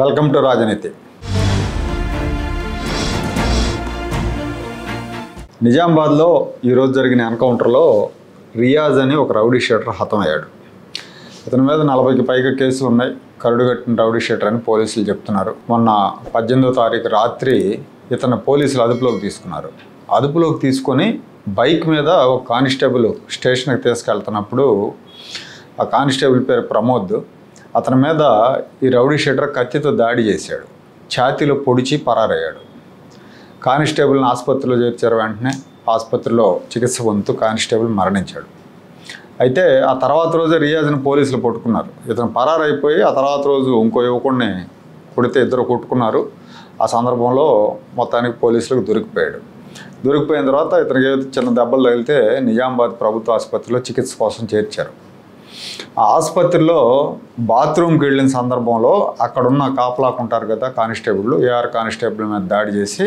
Welcome to రాజనీతి. నిజామాబాద్లో ఈరోజు జరిగిన ఎన్కౌంటర్లో రియాజ్ అని ఒక రౌడీ షీటర్ హతమయ్యాడు. ఇతని మీద 40కి పైగా కేసులు ఉన్నాయి. కరుడుగట్టిన రౌడీ షీటర్ అని పోలీసులు చెప్తున్నారు. మొన్న 18వ తారీఖు రాత్రి ఇతను పోలీసులు అదుపులోకి తీసుకున్నారు. అదుపులోకి తీసుకొని బైక్ మీద ఒక కానిస్టేబుల్ స్టేషన్కి తీసుకెళ్తున్నప్పుడు ఆ కానిస్టేబుల్ పేరు ప్రమోద్. అతని మీద ఈ రౌడీ షీటర్ కత్తితో దాడి చేశాడు. ఛాతీలో పొడిచి పరారయ్యాడు. కానిస్టేబుల్ని ఆసుపత్రిలో చేర్చారు. వెంటనే ఆసుపత్రిలో చికిత్స పొందుతూ కానిస్టేబుల్ మరణించాడు. అయితే ఆ తర్వాత రోజే రియాజ్ని పోలీసులు పట్టుకున్నారు. ఇతను పరారైపోయి ఆ తర్వాత రోజు ఇంకో యువకుడిని కొడితే ఇద్దరు కొట్టుకున్నారు. ఆ సందర్భంలో మొత్తానికి పోలీసులకు దొరికిపోయాడు. దొరికిపోయిన తర్వాత ఇతనికి చిన్న దెబ్బలు తగిలితే నిజామాబాద్ ప్రభుత్వ ఆసుపత్రిలో చికిత్స కోసం చేర్చారు. ఆ ఆసుపత్రిలో బాత్రూమ్కి వెళ్ళిన సందర్భంలో అక్కడున్న కాపలాకు ఉంటారు కదా కానిస్టేబుల్, ఏఆర్ కానిస్టేబుల్ మీద దాడి చేసి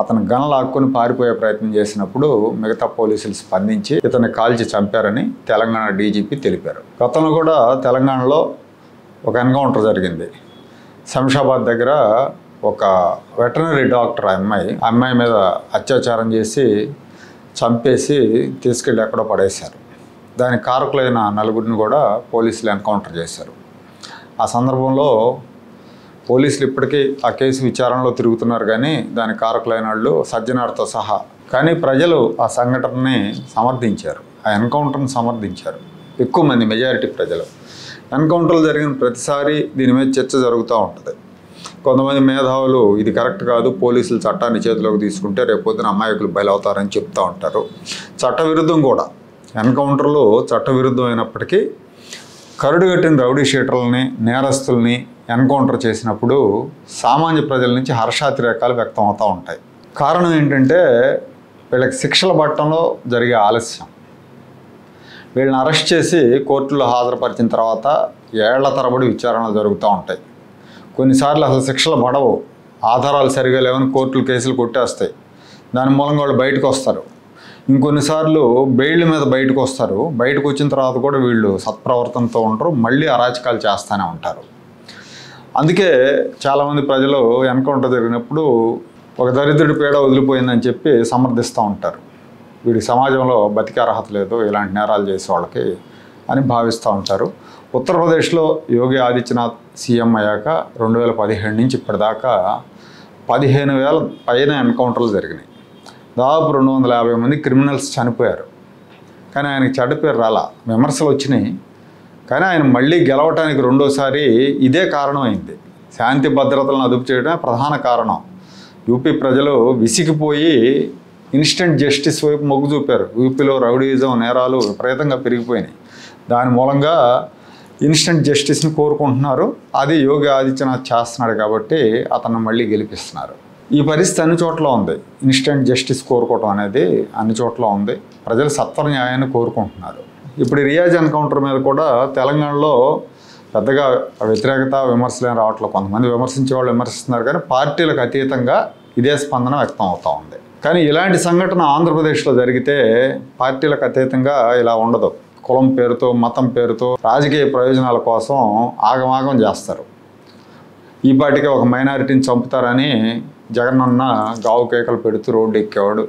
అతను గన్ లాక్కొని పారిపోయే ప్రయత్నం చేసినప్పుడు మిగతా పోలీసులు స్పందించి ఇతన్ని కాల్చి చంపారని తెలంగాణ డీజీపీ తెలిపారు. గతంలో కూడా తెలంగాణలో ఒక ఎన్కౌంటర్ జరిగింది. శంషాబాద్ దగ్గర ఒక వెటర్నరీ డాక్టర్ అమ్మాయి మీద అత్యాచారం చేసి చంపేసి తీసుకెళ్ళి ఎక్కడో పడేశారు. దానికి కారకులైన నలుగురిని కూడా పోలీసులు ఎన్కౌంటర్ చేశారు. ఆ సందర్భంలో పోలీసులు ఇప్పటికీ ఆ కేసు విచారణలో తిరుగుతున్నారు. కానీ దానికి కారకులైన వాళ్ళు సజ్జనార్తో సహా. కానీ ప్రజలు ఆ సంఘటనని సమర్థించారు, ఆ ఎన్కౌంటర్ని సమర్థించారు. ఎక్కువ మంది, మెజారిటీ ప్రజలు. ఎన్కౌంటర్లు జరిగిన ప్రతిసారి దీని మీద చర్చ జరుగుతూ ఉంటుంది. కొంతమంది మేధావులు ఇది కరెక్ట్ కాదు, పోలీసులు చట్టాన్ని చేతిలోకి తీసుకుంటే రేపొద్దున అమాయకులు బయలవుతారని చెప్తూ ఉంటారు. చట్టవిరుద్ధం కూడా. ఎన్కౌంటర్లు చట్టవిరుద్ధం అయినప్పటికీ కరుడుగట్టిన రౌడీ షీటర్లని, నేరస్తుల్ని ఎన్కౌంటర్ చేసినప్పుడు సామాన్య ప్రజల నుంచి హర్షాతిరేకాలు వ్యక్తం అవుతూ ఉంటాయి. కారణం ఏంటంటే వీళ్ళకి శిక్షలు పట్టడంలో జరిగే ఆలస్యం. వీళ్ళని అరెస్ట్ చేసి కోర్టులో హాజరుపరిచిన తర్వాత ఏళ్ల తరబడి విచారణలు జరుగుతూ ఉంటాయి. కొన్నిసార్లు అసలు శిక్షలు పడవు, ఆధారాలు సరిగా లేవని కోర్టులు కేసులు కొట్టేస్తాయి. దాని మూలంగా వాళ్ళు బయటకు వస్తారు. ఇంకొన్నిసార్లు బెయిల్ మీద బయటకు వస్తారు. బయటకు వచ్చిన తర్వాత కూడా వీళ్ళు సత్ప్రవర్తనతో ఉంటారు, మళ్ళీ అరాచకాలు చేస్తూనే ఉంటారు. అందుకే చాలామంది ప్రజలు ఎన్కౌంటర్ జరిగినప్పుడు ఒక దరిద్రుడి పీడ వదిలిపోయిందని చెప్పి సమర్థిస్తూ ఉంటారు. వీడికి సమాజంలో బతికే అర్హత లేదు ఇలాంటి నేరాలు చేసే వాళ్ళకి అని భావిస్తూ ఉంటారు. ఉత్తరప్రదేశ్లో యోగి ఆదిత్యనాథ్ సీఎం అయ్యాక 2017 నుంచి ఇప్పటిదాకా 15,000 పైన ఎన్కౌంటర్లు జరిగినాయి. దాదాపు 250 మంది క్రిమినల్స్ చనిపోయారు. కానీ ఆయనకి చెడ్డ పేరు రాలా, విమర్శలు వచ్చినాయి. కానీ ఆయన మళ్ళీ గెలవటానికి రెండోసారి ఇదే కారణం అయింది. శాంతి భద్రతలను అదుపు చేయడమే ప్రధాన కారణం. యూపీ ప్రజలు విసిగిపోయి ఇన్స్టెంట్ జస్టిస్ వైపు మొగ్గు చూపారు. యూపీలో రౌడీయిజం, నేరాలు విపరీతంగా పెరిగిపోయినాయి. దాని మూలంగా ఇన్స్టెంట్ జస్టిస్ని కోరుకుంటున్నారు. అది యోగి ఆదిత్యనాథ్ చేస్తున్నాడు కాబట్టి అతను మళ్ళీ గెలిపిస్తున్నారు. ఈ పరిస్థితి అన్ని చోట్ల ఉంది. ఇన్స్టెంట్ జస్టిస్ కోరుకోవటం అనేది అన్ని చోట్ల ఉంది. ప్రజలు సత్వర న్యాయాన్ని కోరుకుంటున్నారు. ఇప్పుడు రియాజ్ ఎన్కౌంటర్ మీద కూడా తెలంగాణలో పెద్దగా వ్యతిరేకత, విమర్శలు ఏం రావట్లేదు. కొంతమంది విమర్శించే వాళ్ళు విమర్శిస్తున్నారు, కానీ పార్టీలకు అతీతంగా ఇదే స్పందన వ్యక్తం అవుతూ ఉంది. కానీ ఇలాంటి సంఘటన ఆంధ్రప్రదేశ్లో జరిగితే పార్టీలకు అతీతంగా ఇలా ఉండదు. కులం పేరుతో, మతం పేరుతో, రాజకీయ ప్రయోజనాల కోసం ఆగమాగం చేస్తారు. ఈ పార్టీకి ఒక మైనారిటీని చంపుతారని జగనన్న గావు కేకలు పెడుతూ రోడ్డు ఎక్కేవాడు.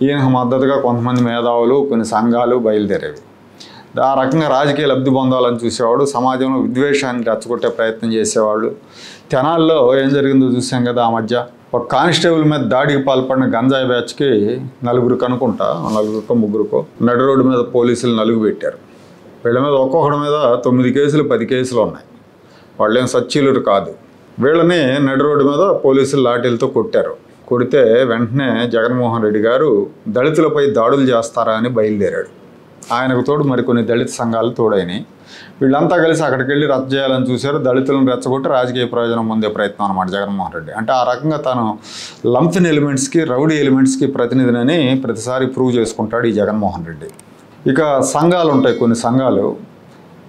ఈయనకు మద్దతుగా కొంతమంది మేధావులు, కొన్ని సంఘాలు బయలుదేరేవి. ఆ రకంగా రాజకీయ లబ్ధి పొందాలని చూసేవాడు. సమాజంలో విద్వేషాన్ని రెచ్చగొట్టే ప్రయత్నం చేసేవాళ్ళు. తెనాల్లో ఏం జరిగిందో చూసాం కదా ఆ మధ్య. ఒక కానిస్టేబుల్ మీద దాడికి పాల్పడిన గంజాయి బ్యాచ్కి నలుగురికి అనుకుంటా, నలుగురికో ముగ్గురుకో నడి రోడ్డు మీద పోలీసులు నలుగు పెట్టారు. వీళ్ళ మీద ఒక్కొక్కడి మీద 9 కేసులు 10 కేసులు ఉన్నాయి. వాళ్ళేం సచ్చీలురు కాదు. వీళ్ళని నడి రోడ్డు మీద పోలీసులు లాఠీలతో కొట్టారు. కొడితే వెంటనే జగన్మోహన్ రెడ్డి గారు దళితులపై దాడులు చేస్తారా అని బయలుదేరాడు. ఆయనకు తోడు మరికొన్ని దళిత సంఘాలు తోడైనాయి. వీళ్ళంతా కలిసి అక్కడికి వెళ్ళి రద్దు చేయాలని చూశారు. దళితులను రెచ్చగొట్టి రాజకీయ ప్రయోజనం పొందే ప్రయత్నం అన్నమాట జగన్మోహన్ రెడ్డి. అంటే ఆ రకంగా తాను లంపిన్ ఎలిమెంట్స్కి, రౌడీ ఎలిమెంట్స్కి ప్రతినిధినని ప్రతిసారి ప్రూవ్ చేసుకుంటాడు ఈ జగన్మోహన్ రెడ్డి. ఇక సంఘాలు ఉంటాయి, కొన్ని సంఘాలు.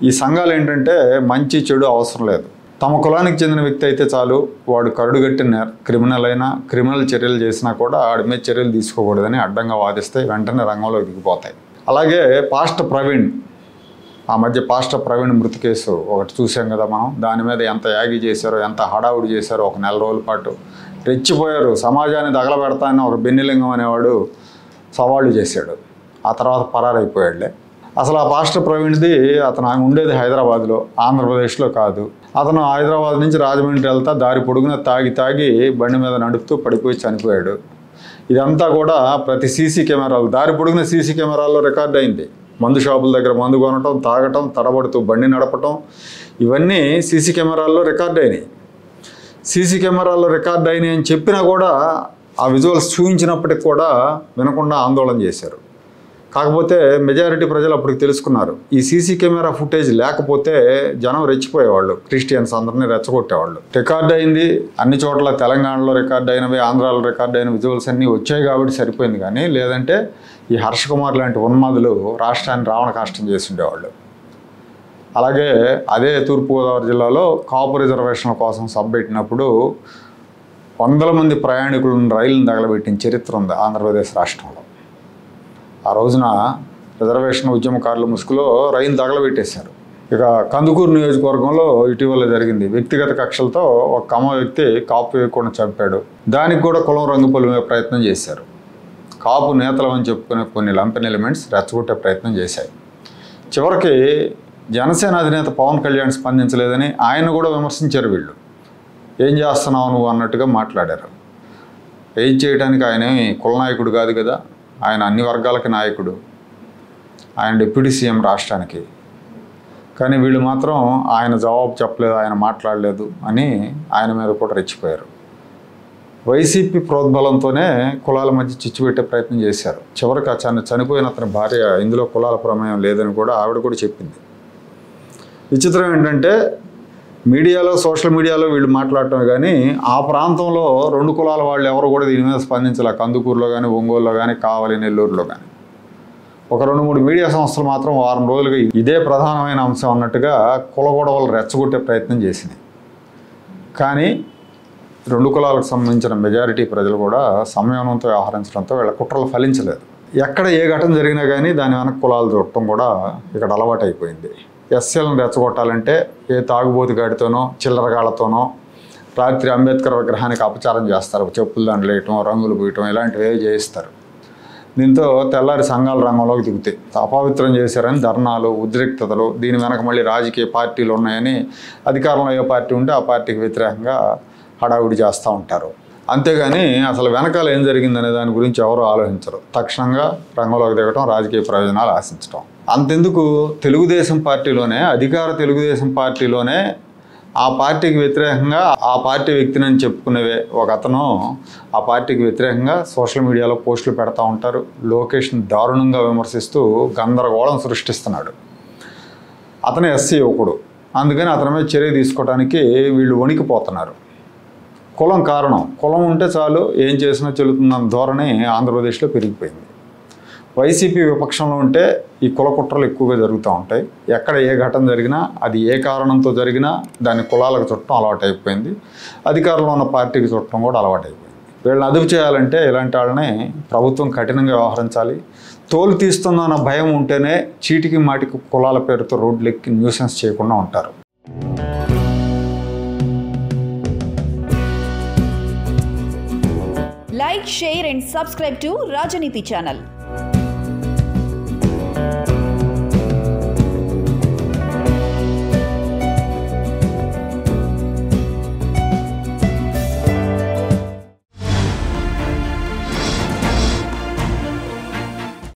ఈ సంఘాలు ఏంటంటే మంచి చెడు అవసరం లేదు. తమ కులానికి చెందిన వ్యక్తి అయితే చాలు, వాడు కరుడుగట్టిన క్రిమినల్ అయినా, క్రిమినల్ చర్యలు చేసినా కూడా వాడి మీద చర్యలు తీసుకోకూడదని అడ్డంగా వాదిస్తే వెంటనే రంగంలోకి దిగిపోతాయి. అలాగే పాస్టర్ ప్రవీణ్ ఆ మధ్య పాస్టర్ ప్రవీణ్ మృతి కేసు ఒకటి చూసాం కదా మనం. దాని మీద ఎంత యాగి చేశారో, ఎంత హడావుడి చేశారో. ఒక నెల రోజుల పాటు రెచ్చిపోయారు. సమాజాన్ని తగలబెడతానని ఒక బెన్నిలింగం అనేవాడు సవాళ్ళు చేశాడు. ఆ తర్వాత పరారైపోయాడులే. అసలు ఆ పాస్టర్ ప్రవీణ్ది అతను ఉండేది హైదరాబాద్లో, ఆంధ్రప్రదేశ్లో కాదు. అతను హైదరాబాద్ నుంచి రాజమండ్రి వెళ్తా దారి పొడుగున తాగి బండి మీద నడుపుతూ పడిపోయి చనిపోయాడు. ఇదంతా కూడా ప్రతి సీసీ కెమెరాలు, దారి పొడుగున సీసీ కెమెరాల్లో రికార్డ్ అయింది. మందు షాపుల దగ్గర మందు కొనటం, తాగటం, తడబడుతూ బండి నడపటం, ఇవన్నీ సీసీ కెమెరాల్లో రికార్డ్ అయినాయి. సీసీ కెమెరాల్లో రికార్డ్ అయినాయి అని చెప్పినా కూడా ఆ విజువల్స్ చూపించినప్పటికి కూడా వినకుండా ఆందోళన చేశారు. కాకపోతే మెజారిటీ ప్రజలు అప్పటికి తెలుసుకున్నారు. ఈ సీసీ కెమెరా ఫుటేజ్ లేకపోతే జనం రెచ్చిపోయేవాళ్ళు, క్రిస్టియన్స్ అందరినీ రెచ్చగొట్టేవాళ్ళు. రికార్డ్ అయింది అన్ని చోట్ల, తెలంగాణలో రికార్డ్ అయినవి, ఆంధ్రాలో రికార్డ్ అయిన విజువల్స్ అన్నీ వచ్చాయి కాబట్టి సరిపోయింది. కానీ లేదంటే ఈ హర్ష కుమార్ లాంటి ఉన్మాదులు రాష్ట్రాన్ని రావణ కాష్టం చేసి ఉండేవాళ్ళు. అలాగే అదే తూర్పుగోదావరి జిల్లాలో కాపు రిజర్వేషన్ల కోసం సభ పెట్టినప్పుడు వందల మంది ప్రయాణికులను రైలును తగలబెట్టిన చరిత్ర ఉంది ఆంధ్రప్రదేశ్ రాష్ట్రంలో. ఆ రోజున రిజర్వేషన్ ఉద్యమకారుల ముసుగులో రైలు తగలబెట్టేశారు. ఇక కందుకూరు నియోజకవర్గంలో ఇటీవల జరిగింది. వ్యక్తిగత కక్షలతో ఒక కమ్మ వ్యక్తి కాపు వేయకుండా చంపాడు. దానికి కూడా కులం రంగు పొలిమే ప్రయత్నం చేశారు. కాపు నేతలు అని చెప్పుకునే కొన్ని లంపెన్ ఎలిమెంట్స్ రెచ్చగొట్టే ప్రయత్నం చేశాయి. చివరికి జనసేన అధినేత పవన్ కళ్యాణ్ స్పందించలేదని ఆయన కూడా విమర్శించారు. వీళ్ళు ఏం చేస్తున్నావు నువ్వు అన్నట్టుగా మాట్లాడారు. ఏం చేయడానికి ఆయనేమి కులనాయకుడు కాదు కదా, ఆయన అన్ని వర్గాలకి నాయకుడు, ఆయన డిప్యూటీ సీఎం రాష్ట్రానికి. కానీ వీళ్ళు మాత్రం ఆయన జవాబు చెప్పలేదు, ఆయన మాట్లాడలేదు అని ఆయన మీద కూడా రెచ్చిపోయారు. వైసీపీ ప్రోద్బలంతోనే కులాల మధ్య చిచ్చు పెట్టే ప్రయత్నం చేశారు. చివరికి చనిపోయిన అతని భార్య ఇందులో కులాల ప్రమేయం లేదని కూడా ఆవిడ కూడా చెప్పింది. విచిత్రం ఏంటంటే మీడియాలో, సోషల్ మీడియాలో వీళ్ళు మాట్లాడటమే కానీ ఆ ప్రాంతంలో రెండు కులాల వాళ్ళు ఎవరు కూడా దీని మీద స్పందించలే. కందుకూరులో కానీ, ఒంగోలులో కానీ, కావలి, నెల్లూరులో కానీ. ఒక 2-3 మీడియా సంస్థలు మాత్రం వారం రోజులుగా ఇదే ప్రధానమైన అంశం అన్నట్టుగా కుల గొడవలు రెచ్చగొట్టే ప్రయత్నం చేసినాయి. కానీ రెండు కులాలకు సంబంధించిన మెజారిటీ ప్రజలు కూడా సంయమనంతో వ్యవహరించడంతో వీళ్ళ కుట్రలు ఫలించలేదు. ఎక్కడ ఏ ఘటన జరిగినా కానీ దాని వెనక కులాలు చూడటం కూడా ఇక్కడ అలవాటు అయిపోయింది. ఎస్సీలను రెచ్చగొట్టాలంటే ఏ తాగుబోతు గాడితోనో, చిల్లరగాళ్లతోనో రాత్రి అంబేద్కర్ విగ్రహానికి అపచారం చేస్తారు. చెప్పులు దండలు వేయటం, రంగులు పూయటం ఇలాంటివి చేయిస్తారు. దీంతో తెల్లారి సంఘాల రంగంలోకి దిగుతాయి. అపవిత్రం చేశారని ధర్నాలు, ఉద్రిక్తతలు, దీని వెనక మళ్ళీ రాజకీయ పార్టీలు ఉన్నాయని అధికారంలో ఏ పార్టీ ఉంటే ఆ పార్టీకి వ్యతిరేకంగా హడావుడి చేస్తూ ఉంటారు. అంతేగాని అసలు వెనకాల ఏం జరిగిందనే దాని గురించి ఎవరు ఆలోచించరు. తక్షణంగా రంగంలోకి దిగటం, రాజకీయ ప్రయోజనాలు ఆశించడం. అంతెందుకు, తెలుగుదేశం పార్టీలోనే, అధికార తెలుగుదేశం పార్టీలోనే ఆ పార్టీకి వ్యతిరేకంగా ఆ పార్టీ వ్యక్తిని అని చెప్పుకునేవే ఒక అతను ఆ పార్టీకి వ్యతిరేకంగా సోషల్ మీడియాలో పోస్టులు పెడతా ఉంటారు. లోకేష్ని దారుణంగా విమర్శిస్తూ గందరగోళం సృష్టిస్తున్నాడు. అతను ఎస్సీ యువకుడు, అందుకని అతని మీద చర్య తీసుకోవడానికి వీళ్ళు వణికిపోతున్నారు. కులం కారణం, కులం ఉంటే చాలు ఏం చేసినా చెల్లుతుందన్న ధోరణి ఆంధ్రప్రదేశ్లో పెరిగిపోయింది. వైసీపీ విపక్షంలో ఉంటే ఈ కుల కుట్రలు ఎక్కువగా జరుగుతూ ఉంటాయి. ఎక్కడ ఏ ఘటన జరిగినా, అది ఏ కారణంతో జరిగినా దాన్ని కులాలకు చుట్టం అలవాటు అయిపోయింది. అధికారంలో ఉన్న పార్టీకి చుట్టం కూడా అలవాటు అయిపోయింది. వీళ్ళని అదుపు చేయాలంటే ఇలాంటి వాళ్ళని ప్రభుత్వం కఠినంగా వ్యవహరించాలి. తోలు తీస్తుందన్న భయం ఉంటేనే చీటికి మాటికి కులాల పేరుతో రోడ్లెక్కి న్యూసెన్స్ చేయకుండా ఉంటారు. Like, share and subscribe to Rajaniti channel.